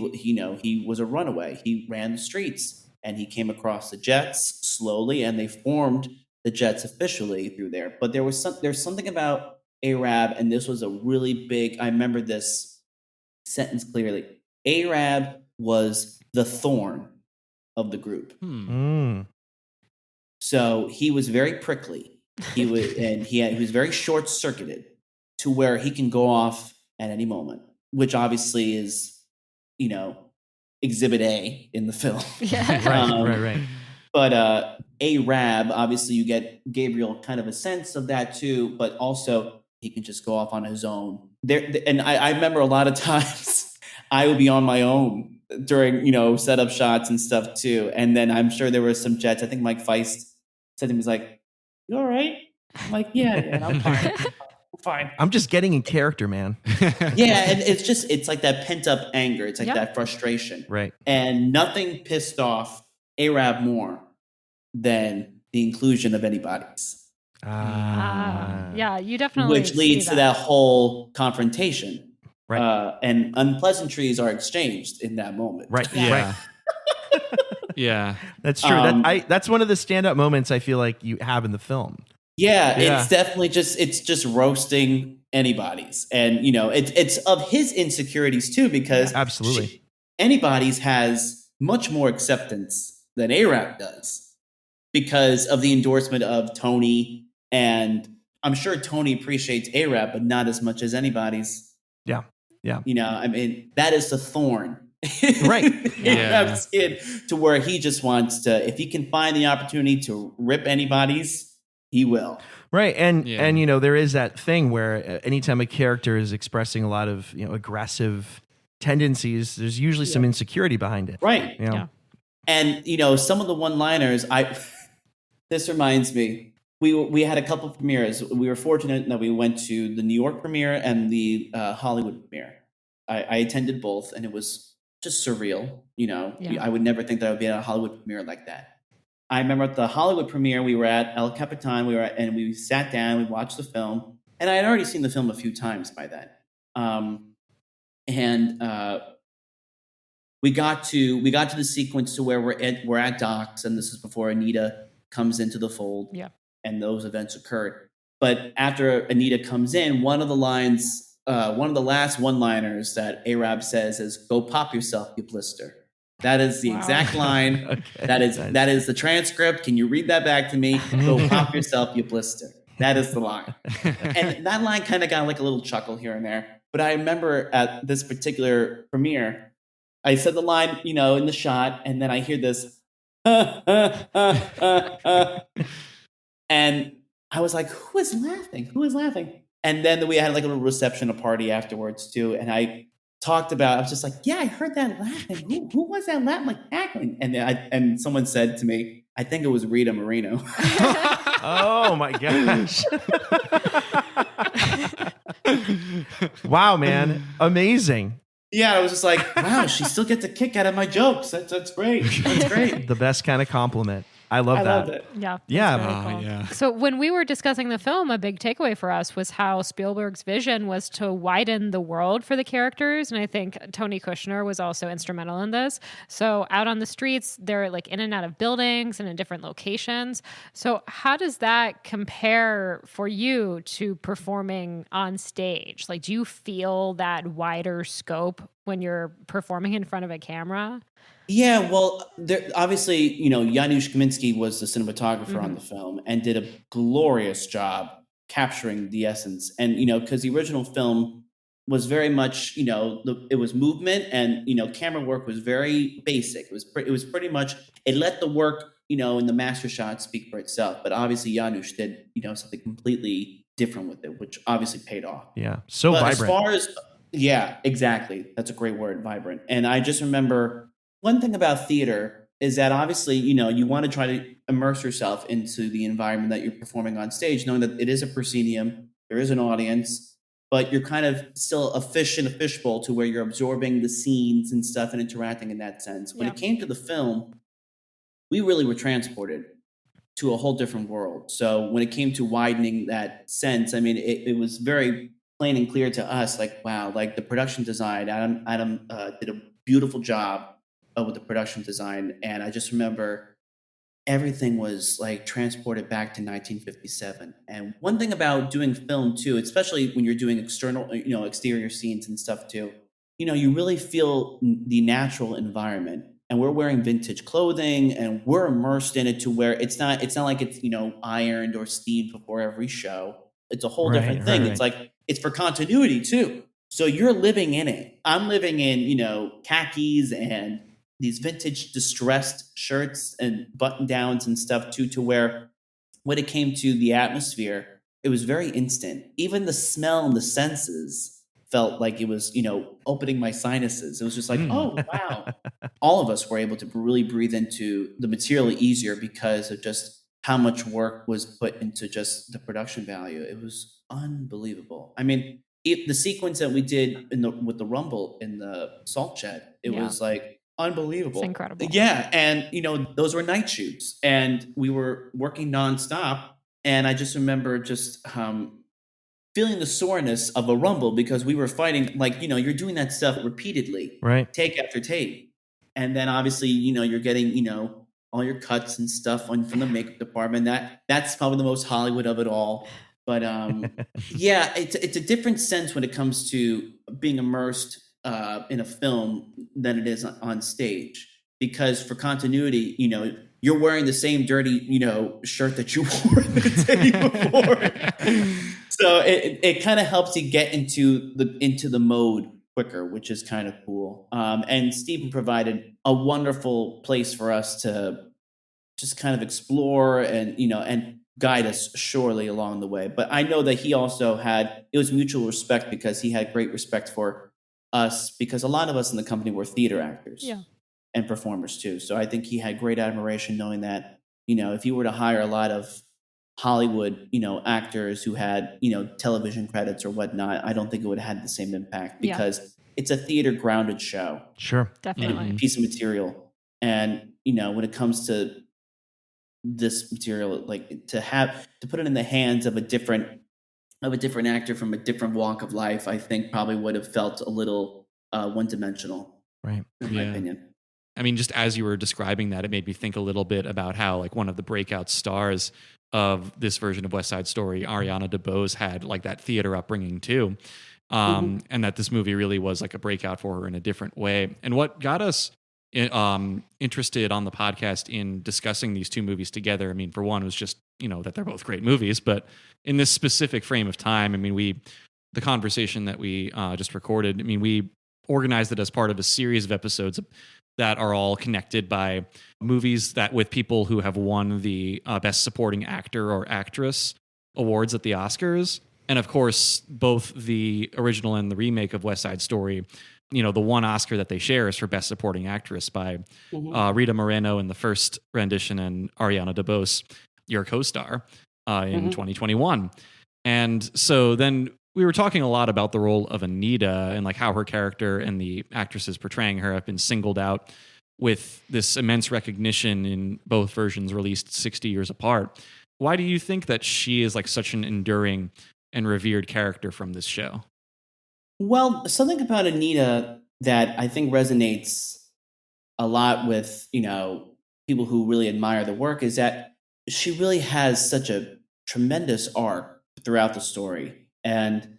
was a runaway. He ran the streets, and he came across the Jets slowly, and they formed the Jets officially through there. But there's something about A-Rab, and this was a really big. I remember this sentence clearly. A-Rab was the thorn of the group. So he was very prickly. He was very short-circuited to where he can go off at any moment, which obviously is, Exhibit A in the film. Yeah. Right. But A-Rab, obviously, you get Gabriel kind of a sense of that too, but also he can just go off on his own. And I remember a lot of times I would be on my own during, setup shots and stuff too. And then I'm sure there were some Jets. I think Mike Feist said to me, he was like, "You all right?" I'm like, yeah, I'm fine. Fine. I'm just getting in character, man. Yeah, and it's like that pent up anger. It's like that frustration. Right. And nothing pissed off A-Rab more than the inclusion of anybody's. Yeah, you definitely Which leads to that whole confrontation. Right. And unpleasantries are exchanged in that moment. Right. Yeah. Yeah. That's true. That's one of the standout moments I feel like you have in the film. Yeah, it's definitely just roasting anybody's. And, it's of his insecurities too, because absolutely anybody's has much more acceptance than A-Rab does because of the endorsement of Tony. And I'm sure Tony appreciates A-Rab, but not as much as anybody's. Yeah. That is the thorn. Right. A-Rab's kid, to where he just wants to, if he can find the opportunity to rip anybody's, he will. Right. And there is that thing where anytime a character is expressing a lot of, aggressive tendencies, there's usually some insecurity behind it. Right. Yeah. And, some of the one-liners, this reminds me, we had a couple of premieres. We were fortunate that we went to the New York premiere and the Hollywood premiere. I attended both, and it was just surreal. I would never think that I would be at a Hollywood premiere like that. I remember at the Hollywood premiere, we were at El Capitan. We sat down, we watched the film, and I had already seen the film a few times by then. We got to the sequence to where we're at docks, and this is before Anita comes into the fold. Yeah. And those events occurred. But after Anita comes in, one of the last one-liners that A-Rab says is, "Go pop yourself, you blister." That is the exact line. Okay. That is the transcript. Can you read that back to me? "Go pop yourself, you blister." That is the line. And that line kind of got like a little chuckle here and there. But I remember at this particular premiere, I said the line, in the shot, and then I hear this, and I was like, who is laughing? And then we had like a little reception, a party afterwards too. And I talked about, I was just like, yeah, I heard that laughing. Who was that laughing, like cackling? And someone said to me, I think it was Rita Moreno. Oh my gosh. Wow, man. Amazing. Yeah, I was just like, wow, she still gets a kick out of my jokes. That's great. That's great. The best kind of compliment. I love that. Loved it. Yeah. Yeah. Very cool. Yeah. So when we were discussing the film, a big takeaway for us was how Spielberg's vision was to widen the world for the characters. And I think Tony Kushner was also instrumental in this. So out on the streets, they're like in and out of buildings and in different locations. So how does that compare for you to performing on stage? Like, do you feel that wider scope when you're performing in front of a camera? Yeah, well, obviously, Janusz Kaminski was the cinematographer on the film and did a glorious job capturing the essence. And, because the original film was very much, it was movement and, camera work was very basic. It was pretty much, it let the work, in the master shot speak for itself. But obviously, Janusz did, something completely different with it, which obviously paid off. Yeah. So But vibrant. as far as, yeah, exactly. That's a great word, vibrant. And I just remember one thing about theater is that obviously, you want to try to immerse yourself into the environment that you're performing on stage, knowing that it is a proscenium, there is an audience, but you're kind of still a fish in a fishbowl to where you're absorbing the scenes and stuff and interacting in that sense. When it came to the film, we really were transported to a whole different world. So when it came to widening that sense, I mean, it was very plain and clear to us, like, wow, like the production design, Adam did a beautiful job with the production design. And I just remember everything was like transported back to 1957. And one thing about doing film too, especially when you're doing exterior scenes and stuff too, you really feel the natural environment. And we're wearing vintage clothing and we're immersed in it to where it's not like it's, ironed or steamed before every show. It's a whole different thing. It's like, it's for continuity too. So you're living in it. I'm living in, khakis and these vintage distressed shirts and button downs and stuff too, to where when it came to the atmosphere, it was very instant. Even the smell and the senses felt like it was, opening my sinuses. It was just like, oh, wow. All of us were able to really breathe into the material easier because of just how much work was put into just the production value. It was unbelievable. I mean, the sequence that we did with the rumble in the salt shed, it was like unbelievable. It's incredible. Yeah. And, those were night shoots and we were working nonstop. And I just remember just feeling the soreness of a rumble because we were fighting, like, you're doing that stuff repeatedly, right? Take after take. And then obviously, you're getting, all your cuts and stuff from the makeup department. That's probably the most Hollywood of it all. But yeah, it's a different sense when it comes to being immersed in a film than it is on stage. Because for continuity, you're wearing the same dirty, shirt that you wore the day before. So it kind of helps you get into the mode quicker, which is kind of cool. And Steven provided a wonderful place for us to just kind of explore and guide us surely along the way. But I know that he also it was mutual respect because he had great respect for us because a lot of us in the company were theater actors. Yeah. And performers too. So I think he had great admiration knowing that, if you were to hire a lot of Hollywood, actors who had, television credits or whatnot, I don't think it would have had the same impact because it's a theater grounded show. Sure. Definitely. Piece of material. And, when it comes to this material, like to put it in the hands of a different actor from a different walk of life, I think probably would have felt a little one-dimensional. Right. In my opinion. I mean, just as you were describing that, it made me think a little bit about how, like, one of the breakout stars of this version of West Side Story, Ariana DeBose, had like that theater upbringing too, and that this movie really was like a breakout for her in a different way. And what got us interested on the podcast in discussing these two movies together, I mean, for one, was just that they're both great movies, but in this specific frame of time, I mean, the conversation that we just recorded, I mean, we organized it as part of a series of episodes that are all connected by movies that with people who have won the Best Supporting Actor or Actress awards at the Oscars. And of course, both the original and the remake of West Side Story, the one Oscar that they share is for Best Supporting Actress by Rita Moreno in the first rendition and Ariana DeBose, your co-star, in 2021. And so then we were talking a lot about the role of Anita and like how her character and the actresses portraying her have been singled out with this immense recognition in both versions released 60 years apart. Why do you think that she is like such an enduring and revered character from this show? Well, something about Anita that I think resonates a lot with, people who really admire the work is that she really has such a tremendous arc throughout the story. And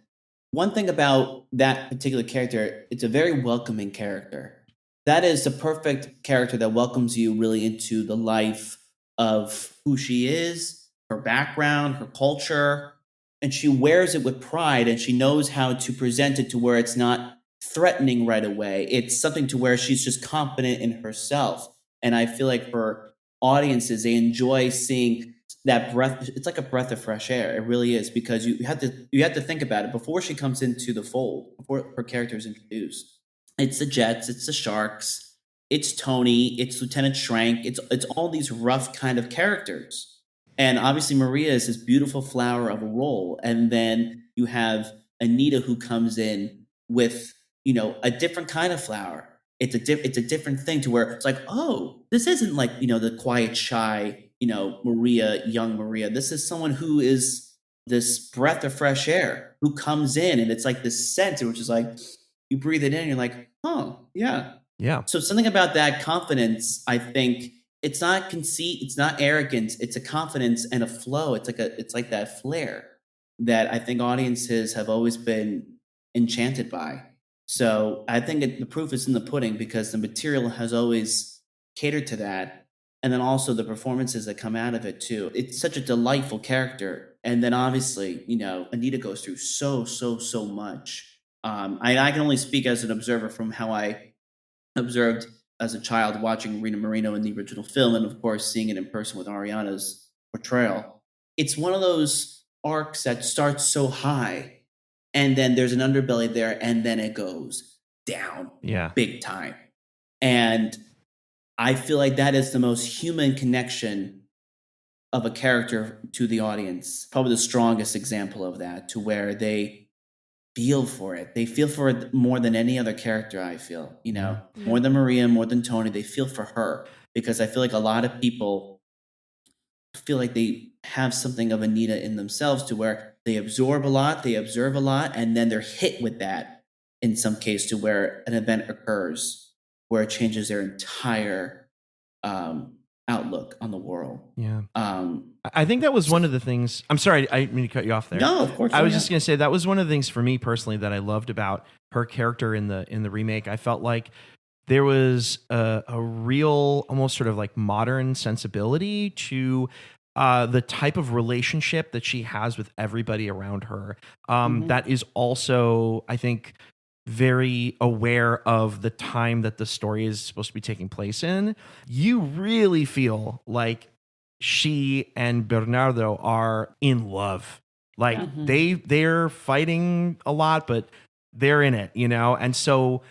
one thing about that particular character, it's a very welcoming character. That is the perfect character that welcomes you really into the life of who she is, her background, her culture, and she wears it with pride and she knows how to present it to where it's not threatening right away. It's something to where she's just confident in herself. And I feel like for audiences, they enjoy seeing that breath. It's like a breath of fresh air. It really is, because you have to think about it before she comes into the fold, before her character is introduced. It's the Jets, it's the Sharks, it's Tony, it's Lieutenant Schrank, it's all these rough kind of characters. And obviously Maria is this beautiful flower of a role. And then you have Anita, who comes in with, a different kind of flower. It's a different thing, to where it's like, oh, this isn't like, the quiet, shy, Maria, young Maria. This is someone who is this breath of fresh air, who comes in, and it's like this scent, which is like, you breathe it in, and you're like, oh, yeah. Yeah. So something about that confidence, I think, it's not conceit, it's not arrogance, it's a confidence and a flow. It's like that flair that I think audiences have always been enchanted by. So I think the proof is in the pudding, because the material has always catered to that. And then also the performances that come out of it too. It's such a delightful character. And then obviously, Anita goes through so much. I can only speak as an observer from how I observed as a child watching Rita Moreno in the original film, and of course seeing it in person with Ariana's portrayal. It's one of those arcs that starts so high, and then there's an underbelly there, and then it goes down big time. And I feel like that is the most human connection of a character to the audience. Probably the strongest example of that, to where they feel for it. They feel for it more than any other character, I feel, more than Maria, more than Tony. They feel for her, because I feel like a lot of people feel like they have something of Anita in themselves, to where they absorb a lot, they observe a lot, and then they're hit with that in some case, to where an event occurs where it changes their entire outlook on the world. Yeah. I think that was one of the things. I'm sorry, I didn't mean to cut you off there. No, of course. I was just going to say that was one of the things for me personally that I loved about her character in the remake. I felt like there was a real, almost sort of like modern sensibility to the type of relationship that she has with everybody around her. That is also, I think, very aware of the time that the story is supposed to be taking place in. You really feel like she and Bernardo are in love. Like they're fighting a lot, but they're in it, And so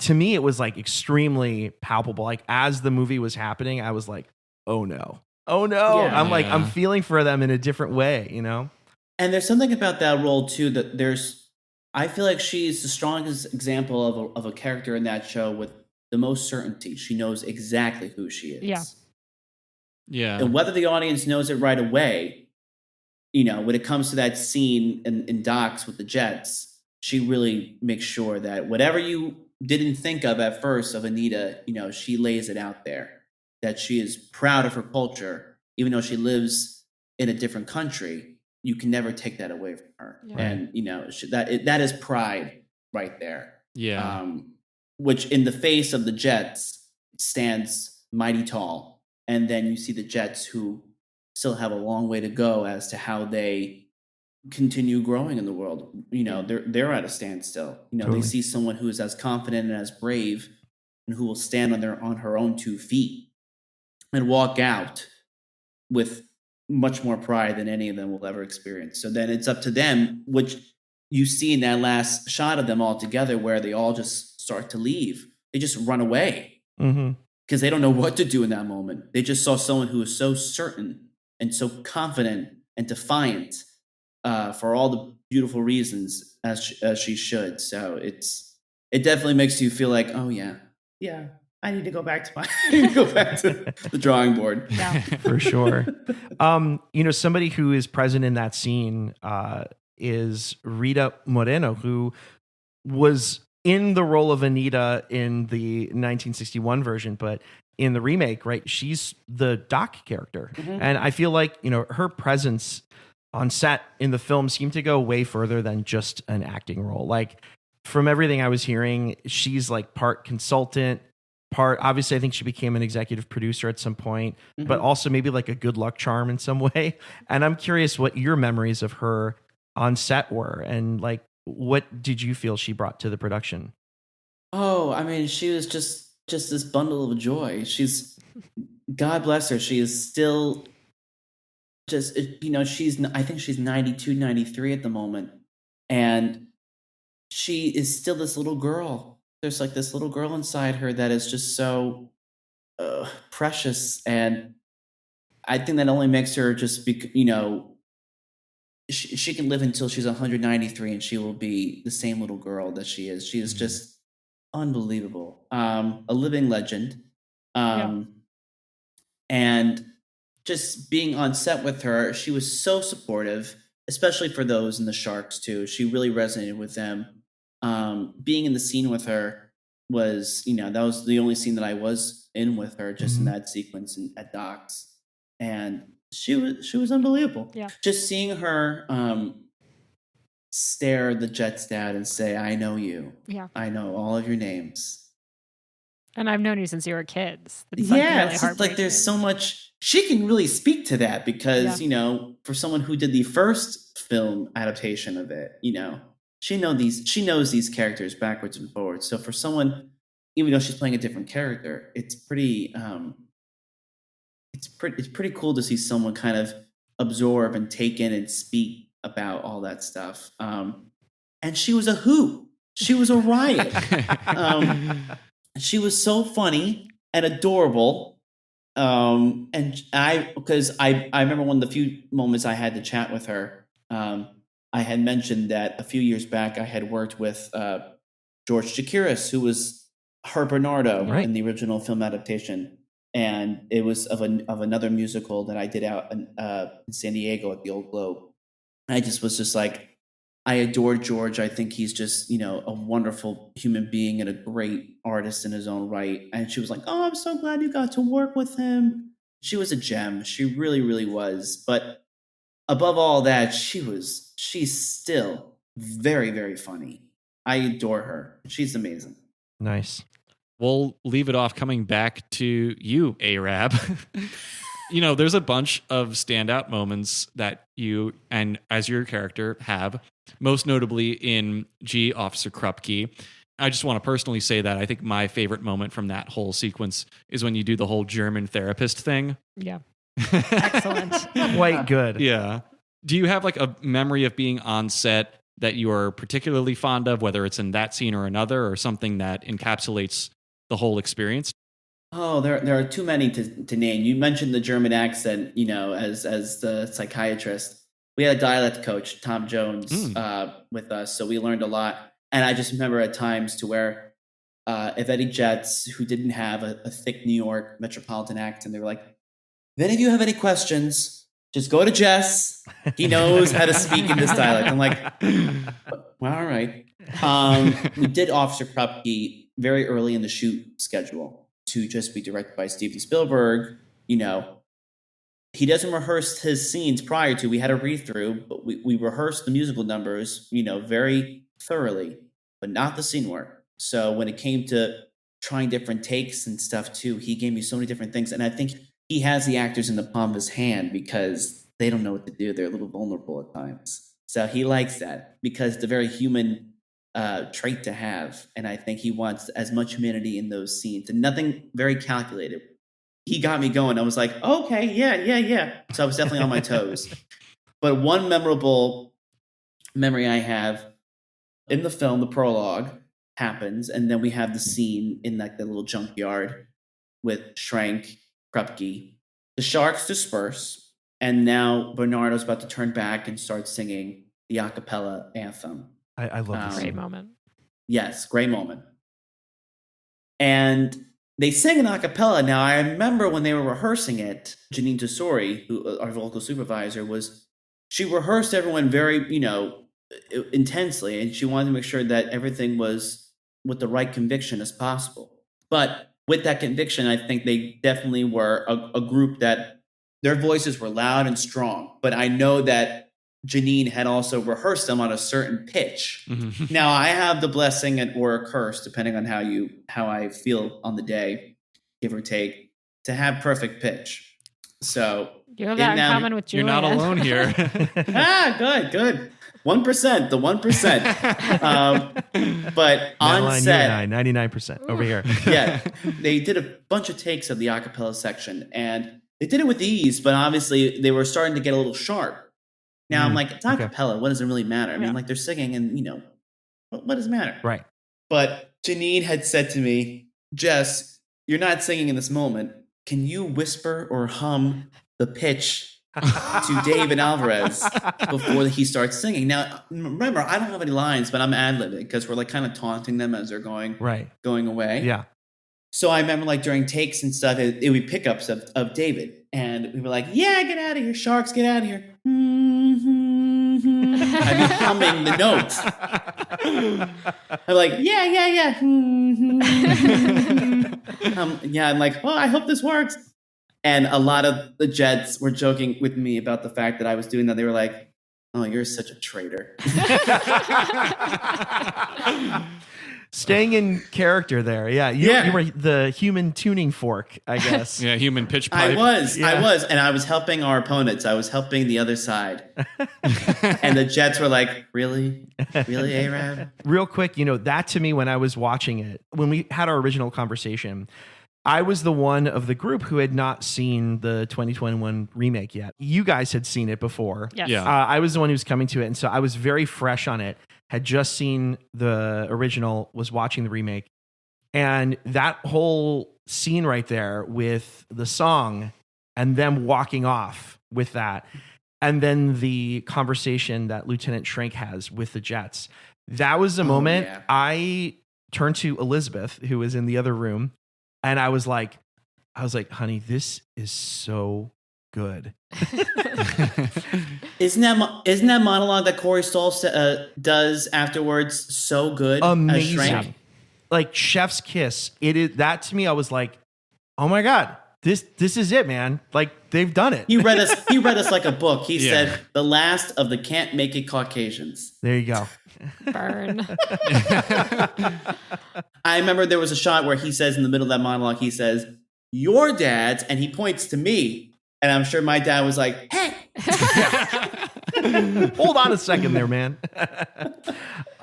to me, it was like extremely palpable. Like as the movie was happening, I was like, oh no. Yeah. I'm feeling for them in a different way, And there's something about that role too, that I feel like she's the strongest example of a character in that show with the most certainty. She knows exactly who she is. Yeah. And whether the audience knows it right away, when it comes to that scene in Docks with the Jets, she really makes sure that whatever you didn't think of at first of Anita, she lays it out there, that she is proud of her culture, even though she lives in a different country. You can never take that away from her. Yeah. And, that is pride right there. Yeah. Which in the face of the Jets stands mighty tall. And then you see the Jets, who still have a long way to go as to how they continue growing in the world. They're at a standstill. Totally. They see someone who is as confident and as brave, and who will stand on her own 2 feet and walk out with much more pride than any of them will ever experience. So then it's up to them, which you see in that last shot of them all together, where they all just start to leave. They just run away because they don't know what to do in that moment. They just saw someone who was so certain and so confident and defiant for all the beautiful reasons as she should. So it definitely makes you feel like, oh yeah, I need to go back to the drawing board. Yeah, for sure. Somebody who is present in that scene is Rita Moreno, who was in the role of Anita in the 1961 version, but in the remake, right? She's the Doc character. And I feel like, her presence on set in the film seemed to go way further than just an acting role. Like from everything I was hearing, she's like part consultant, obviously I think she became an executive producer at some point, but also maybe like a good luck charm in some way. And I'm curious what your memories of her on set were, and like, what did you feel she brought to the production? Oh, I mean, she was just this bundle of joy. God bless her. She is still I think she's 92, 93 at the moment. And she is still this little girl. There's like this little girl inside her that is just so precious. And I think that only makes her just she can live until she's 193 and she will be the same little girl that she is. She is just unbelievable. A living legend. And just being on set with her, she was so supportive, especially for those in the Sharks too. She really resonated with them. Being in the scene with her was, that was the only scene that I was in with her, just in that sequence at Docks. And she was unbelievable. Yeah. Just seeing her stare the Jets dad and say, "I know you. Yeah. I know all of your names." And I've known you since you were kids. It's just like there's so much. She can really speak to that because, for someone who did the first film adaptation of it, she knows these characters backwards and forwards. So for someone, even though she's playing a different character, it's pretty cool to see someone kind of absorb and take in and speak about all that stuff. And she was a hoot. She was a riot. She was so funny and adorable. And I remember one of the few moments I had to chat with her. I had mentioned that a few years back I had worked with George Chakiris, who was her Bernardo in the original film adaptation. And it was of another musical that I did out in San Diego at the Old Globe. I just was just like, I adore George. I think he's just, a wonderful human being and a great artist in his own right. And she was like, "Oh, I'm so glad you got to work with him." She was a gem. She really, really was. But above all that, she's still very, very funny. I adore her. She's amazing. Nice. We'll leave it off coming back to you, A-Rab. There's a bunch of standout moments that you and as your character have, most notably in G. Officer Krupke. I just want to personally say that I think my favorite moment from that whole sequence is when you do the whole German therapist thing. Yeah. Excellent. Quite good. Yeah. Do you have like a memory of being on set that you are particularly fond of, whether it's in that scene or another, or something that encapsulates the whole experience? Oh, there are too many to name. You mentioned the German accent, as the psychiatrist. We had a dialect coach, Tom Jones, with us, so we learned a lot. And I just remember at times to where if any Jets who didn't have a thick New York metropolitan accent, they were like, "If any of you have any questions, just go to Jess. He knows how to speak in this dialect." I'm like, "Well, all right." We did Officer Krupke very early in the shoot schedule to just be directed by Steven Spielberg. He doesn't rehearse his scenes prior to. We had a read through, but we rehearsed the musical numbers, very thoroughly, but not the scene work. So when it came to trying different takes and stuff too, he gave me so many different things. And I think he has the actors in the palm of his hand because they don't know what to do. They're a little vulnerable at times. So he likes that because it's a very human trait to have. And I think he wants as much humanity in those scenes and nothing very calculated. He got me going. I was like, okay, yeah. So I was definitely on my toes. But one memorable memory I have in the film, the prologue happens, and then we have the scene in like the little junkyard with Schrank, Krupke. The Sharks disperse, and now Bernardo's about to turn back and start singing the a cappella anthem. I love this. Great moment. Yes, great moment. And they sing an a cappella. Now, I remember when they were rehearsing it, Janine Tesori, who our vocal supervisor, she rehearsed everyone very, intensely, and she wanted to make sure that everything was with the right conviction as possible. But with that conviction, I think they definitely were a group that their voices were loud and strong. But I know that Janine had also rehearsed them on a certain pitch. Mm-hmm. Now I have the blessing or a curse, depending on how I feel on the day, give or take, to have perfect pitch. So you have that in common with Julian. You're not alone here. Good. 1%, the 1%. But Madeline, on set, 99% over here. Yeah, they did a bunch of takes of the a cappella section, and They did it with ease, but obviously they were starting to get a little sharp. Now I'm like, it's a cappella. What does it really matter? I mean, like they're singing and, what does it matter? Right. But Janine had said to me, Jess, you're not singing in this moment. Can you whisper or hum the pitch to David Alvarez before he starts singing? Now, remember, I don't have any lines, but I'm ad-libbing because we're like kind of taunting them as they're going away. Yeah. So I remember like during takes and stuff, it would be pickups of David. And we were like, yeah, get out of here, sharks, get out of here. I'd be humming the notes. I'm like, yeah. I'm like, oh, I hope this works. And a lot of the Jets were joking with me about the fact that I was doing that. They were like, oh, you're such a traitor. Staying in character there. Yeah. You were the human tuning fork, I guess. Yeah, human pitch pipe. I was. And I was helping our opponents. I was helping the other side. And the Jets were like, really? Really, A-Rab? Real quick, that to me, when I was watching it, when we had our original conversation, I was the one of the group who had not seen the 2021 remake yet. You guys had seen it before. Yes. Yeah. I was the one who was coming to it. And so I was very fresh on it. Had just seen the original, was watching the remake. And that whole scene right there with the song and them walking off with that. And then the conversation that Lieutenant Shrink has with the Jets. That was the moment I turned to Elizabeth, who was in the other room. And I was like, honey, this is so good. Isn't that monologue that Corey Stoll does afterwards so good? Amazing. Like chef's kiss. It is that to me. I was like, oh my God, this is it, man. Like they've done it. He read us like a book. He said, the last of the can't make it Caucasians. There you go. Burn. I remember there was a shot where he says in the middle of that monologue, he says, your dad's, and he points to me. And I'm sure my dad was like, hey. Hold on a second there, man.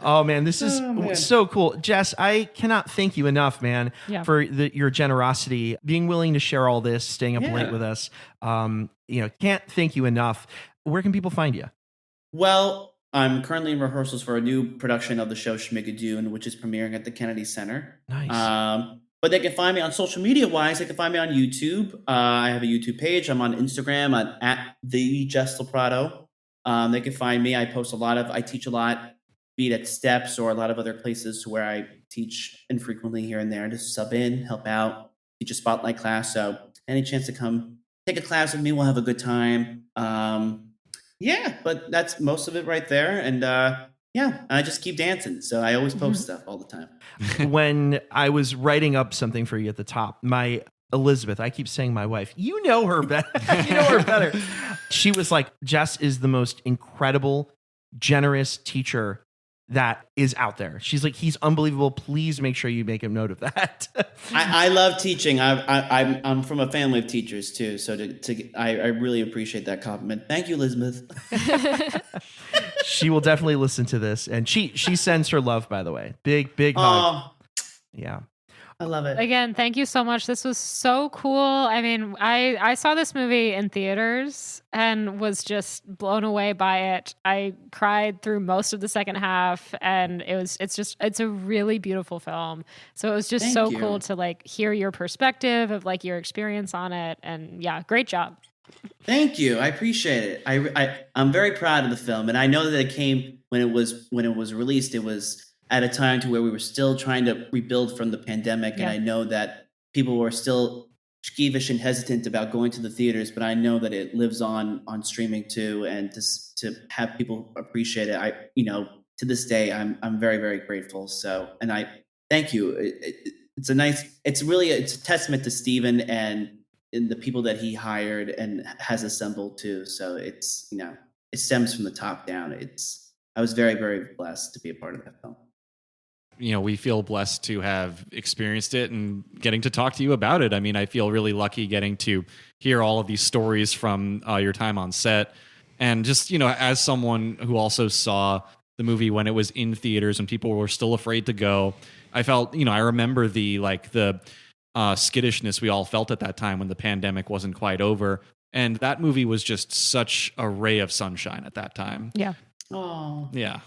Oh, man, this is so cool. Jess, I cannot thank you enough, man, for your generosity, being willing to share all this, staying up late with us. Can't thank you enough. Where can people find you? Well, I'm currently in rehearsals for a new production of the show Schmigadoon, which is premiering at the Kennedy Center. Nice. But they can find me on social media wise. They can find me on YouTube. I have a YouTube page. I'm on Instagram at the Jess LeProtto. They can find me. I teach a lot, be it at Steps or a lot of other places where I teach infrequently here and there. Just sub in, help out, teach a spotlight class. So any chance to come take a class with me, we'll have a good time. But that's most of it right there. And I just keep dancing. So I always post stuff all the time. When I was writing up something for you at the top, my Elizabeth, I keep saying my wife, you know her better. She was like, Jess is the most incredible, generous teacher that is out there. She's like, he's unbelievable. Please make sure you make a note of that. I love teaching. I'm from a family of teachers too. So I really appreciate that compliment. Thank you, Elizabeth. She will definitely listen to this. And she sends her love, by the way. Big hug. Yeah. I love it. Again, thank you so much. This was so cool. I mean, I saw this movie in theaters and was just blown away by it. I cried through most of the second half, and it's a really beautiful film. So it was just cool to like hear your perspective of like your experience on it. And yeah, great job. Thank you. I appreciate it. I'm very proud of the film, and I know that it came when it was released. It was at a time to where we were still trying to rebuild from the pandemic. And I know that people were still skeevish and hesitant about going to the theaters, but I know that it lives on streaming too. And to have people appreciate it, to this day, I'm very, very grateful. So, and I thank you. It's a testament to Steven and the people that he hired and has assembled too. So it stems from the top down. I was very, very blessed to be a part of that film. We feel blessed to have experienced it and getting to talk to you about it. I mean, I feel really lucky getting to hear all of these stories from your time on set. And just, as someone who also saw the movie when it was in theaters and people were still afraid to go, I felt, I remember the skittishness we all felt at that time when the pandemic wasn't quite over. And that movie was just such a ray of sunshine at that time. Yeah. Oh, Yeah.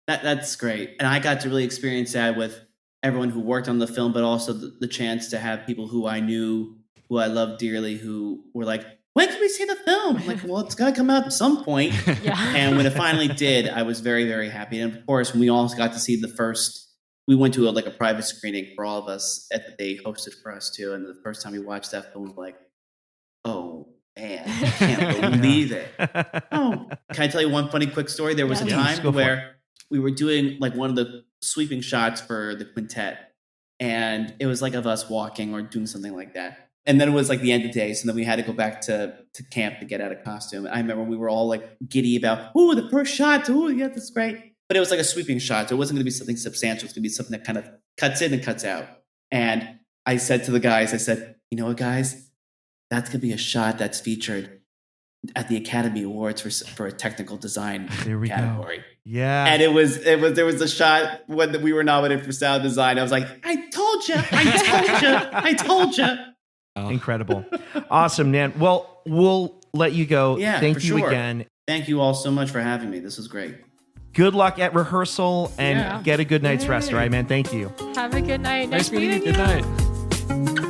that's great. And I got to really experience that with everyone who worked on the film, but also the chance to have people who I knew, who I loved dearly, who were like, when can we see the film? I'm like, well, it's got to come out at some point. Yeah. And when it finally did, I was very, very happy. And of course, when we all got to see the first, we went to a private screening for all of us that they hosted for us too. And the first time we watched that film, was like, oh man, I can't believe it. Oh, can I tell you one funny quick story? There was a time where we were doing like one of the sweeping shots for the quintet, and it was like of us walking or doing something like that. And then it was like the end of the day, so then we had to go back to camp to get out of costume. I remember we were all like giddy about, oh, the first shot, oh yeah, that's great. But it was like a sweeping shot, so it wasn't going to be something substantial. It was going to be something that kind of cuts in and cuts out. And I said to the guys, I said, you know what, guys? That's going to be a shot that's featured at the Academy Awards for a technical design category. Go. Yeah. And there was a shot when we were nominated for sound design. I was like, I told you. Oh. Incredible. Awesome, Nan. Well, we'll let you go. Yeah, Thank you sure. again. Thank you all so much for having me. This was great. Good luck at rehearsal and get a good night's rest, all right, man? Thank you. Have a good night. Nice meeting you. Good night.